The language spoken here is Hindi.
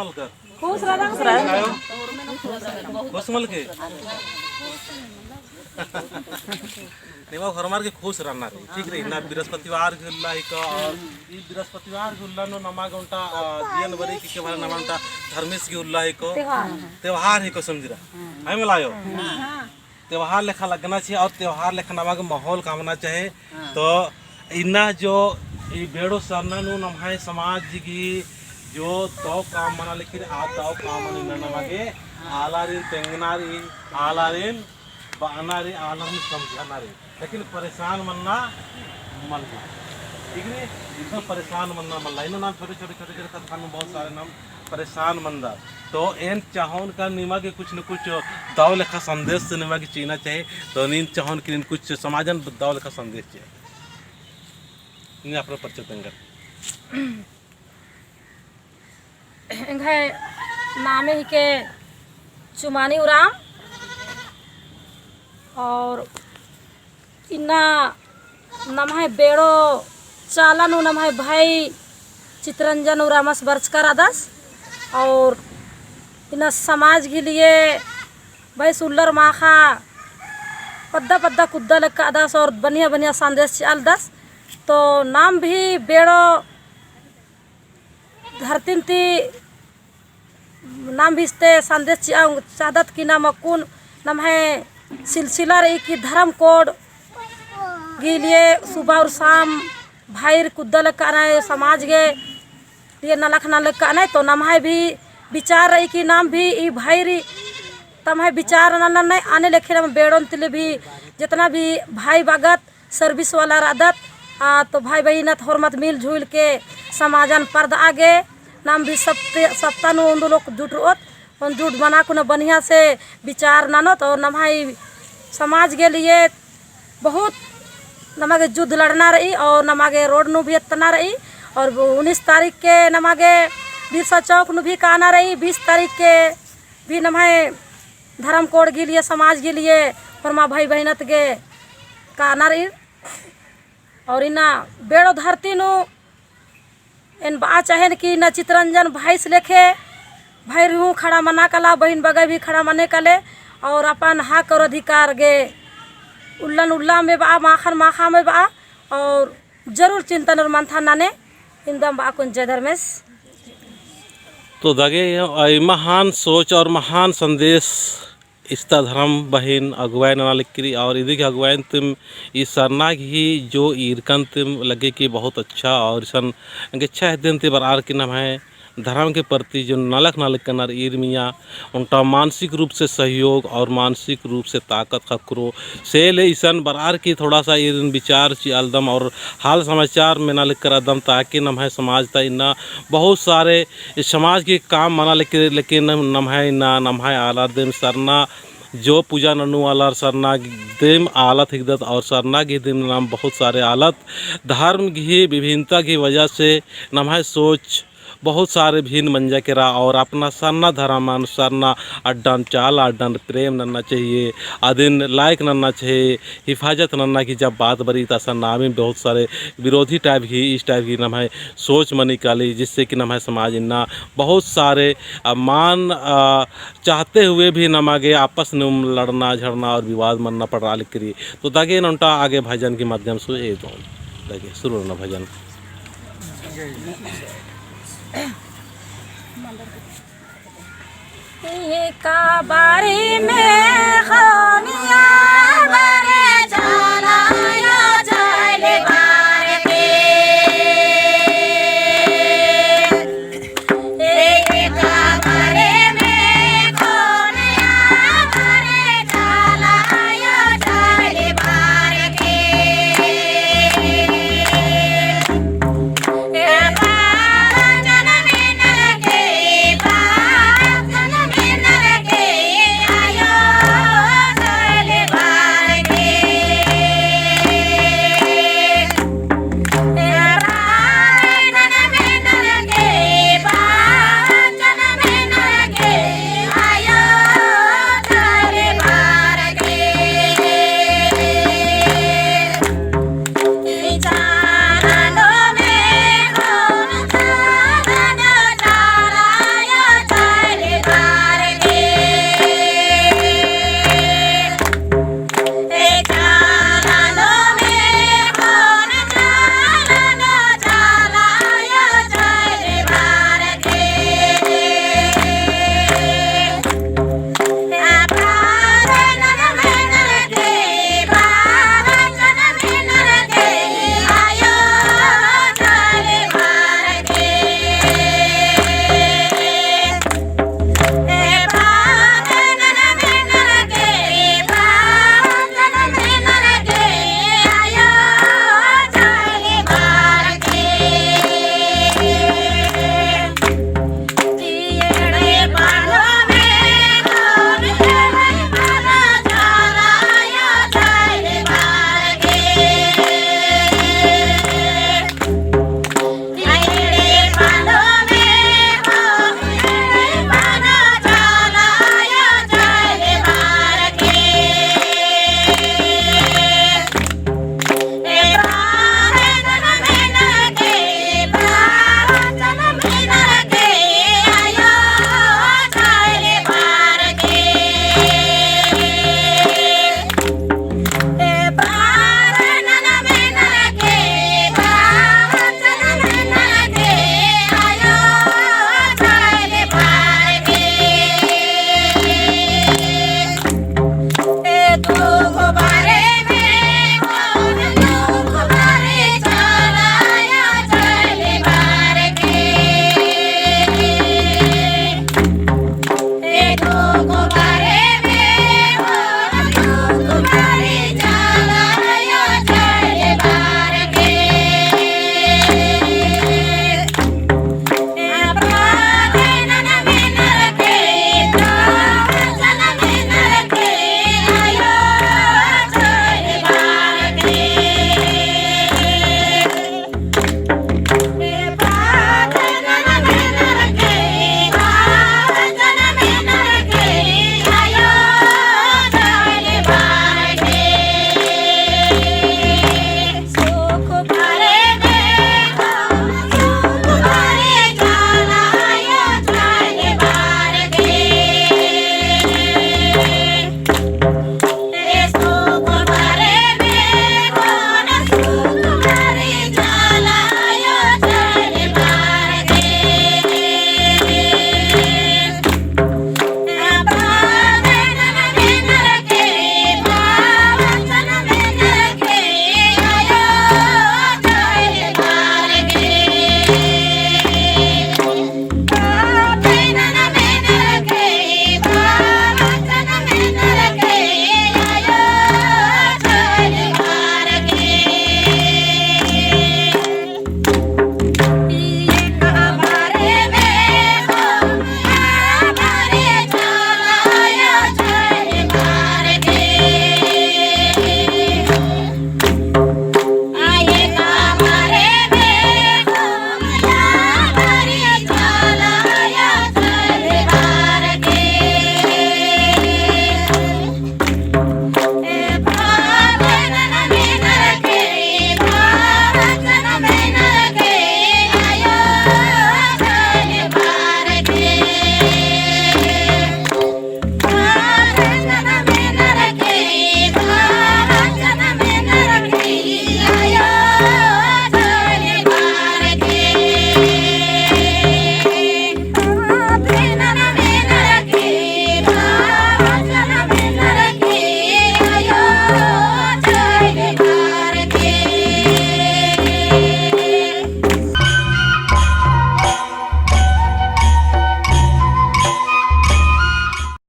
मल कर खुश रह खुश मल के नेवा घर मार के खुश रहना रे ठीक रे ना बृहस्पतिवार गुल्ला एक और ई बृहस्पतिवार गुल्ला नो नमा गंटा दियन बरे के बारे नमांटा धर्मेश के उल्ला एक त्योहार है को समझरा है मिलायो त्योहार लेखा लगना चाहिए और त्योहार लेखा नमा के माहौल कामना चाहिए तो इन्ना जो ई बेड़ो सरना नु नमाय समाज की जो तो काम मना लेकिन आ तो काम मना नमागे आलारिन तेंगनारी आलारिन बानारी आलम समझानारी लेकिन परेशान मनना मलना ठीक है एकदम परेशान मनना मलना इन नाम छोटे छोटे छोटे छोटे कथान में बहुत सारे नाम परेशान मंदा तो एन चाहन का निमा के कुछ न कुछ दाव लेखा संदेश से निमा की चीना चाहिए तो नीन चाहन के कुछ समाजन दाव लेखा संदेश चाहिए इन अपने परिचय देंगे नामे ही के चुमानी उराम और इन्ना नम है बेड़ो चालन नम है भाई चित्रंजन उरामस बर्चकर आदस और इन्ना समाज के लिए भाई सुल्लर माखा पद्दा पद्दा कुद्दा लक्का आदस और बनिया बनिया संदेश चल दस तो नाम भी बेड़ो धरतीन ती नाम भी इसते संदेश चादत की नाम कौन नाम है सिलसिला रही कि धर्म कोड के लिए सुबह और शाम भाई कुद्दा लग आना है समाज के लिए नलख नलक आना है तो नाम है भी विचार रही कि नाम भी ई भाई तम है विचार न आने लेखे नाम बेड़ों तिले भी जितना भी भाई बागत सर्विस वाला रादत तो भाई बहन हरमत मिलजुल के समाजन पर्द आगे नाम भी सप्ताह नु उन लोग जुट रोत उन जुट बना को न बढ़िया से विचार नानो तो नमाई समाज के लिए बहुत नमागे युद्ध लड़ना रही और नमागे रोड नु भी इतना रही और 19 तारीख के नमागे बिरसा चौक नु भी काना रही 20 तारीख के भी नमाए धर्म कोड के लिए समाज के लिए फरमा भाई बहनत के काना रही और इना बेड़ो धरती नु इन बा चाहे कि न चित्रंजन भाई से लेखे भाई रहूँ खड़ा मना कला बहन बगै भी खड़ा मने कले और अपन हक और अधिकार गे उल्लन उल्ला में बा माखन माखा में बा और जरूर चिंतन और मंथा नाने इंदम बा कुन जय धर्मेश तो दगे महान सोच और महान संदेश इस्ता धर्म बहन अगुवाई ना लिखी और इधर की अगुवाई तुम इस सरना ही जो ईरकन तुम लगे कि बहुत अच्छा और सन अच्छा दिन ते बरार की नाम है धर्म के प्रति जो नलक नालक कनर ईर मियाँ उनका मानसिक रूप से सहयोग और मानसिक रूप से ताकत खकरो से ले ईसन बरार की थोड़ा सा ईर विचार अलदम और हाल समाचार में ना लिख कर अदम ताकि नम है समाज ता इन्ना बहुत सारे समाज के काम मना लेकिन नम है इन्ना नम है आला दिन सरना जो पूजा ननु वाला सरना दिम आलत हिदत और सरना की दिम नाम बहुत सारे आलत धर्म की विभिन्नता की वजह से नम है सोच बहुत सारे भिन्न मंजा के रहा और अपना सरना धर्म सरना अड्डन चाल अड्डन प्रेम नन्ना चाहिए अदिन लायक नन्ना चाहिए हिफाजत नन्ना की जब बात बरी था सरना में बहुत सारे विरोधी टाइप की इस टाइप की नम है सोच मन निकाली जिससे कि नम है समाज इन्ना बहुत सारे मान चाहते हुए भी नमागे आपस में लड़ना झड़ना और विवाद मनना पड़ रहा लिखी तो दागे नंटा आगे भजन के माध्यम से ये दो दागे शुरू होना भजन का बारी में खानिया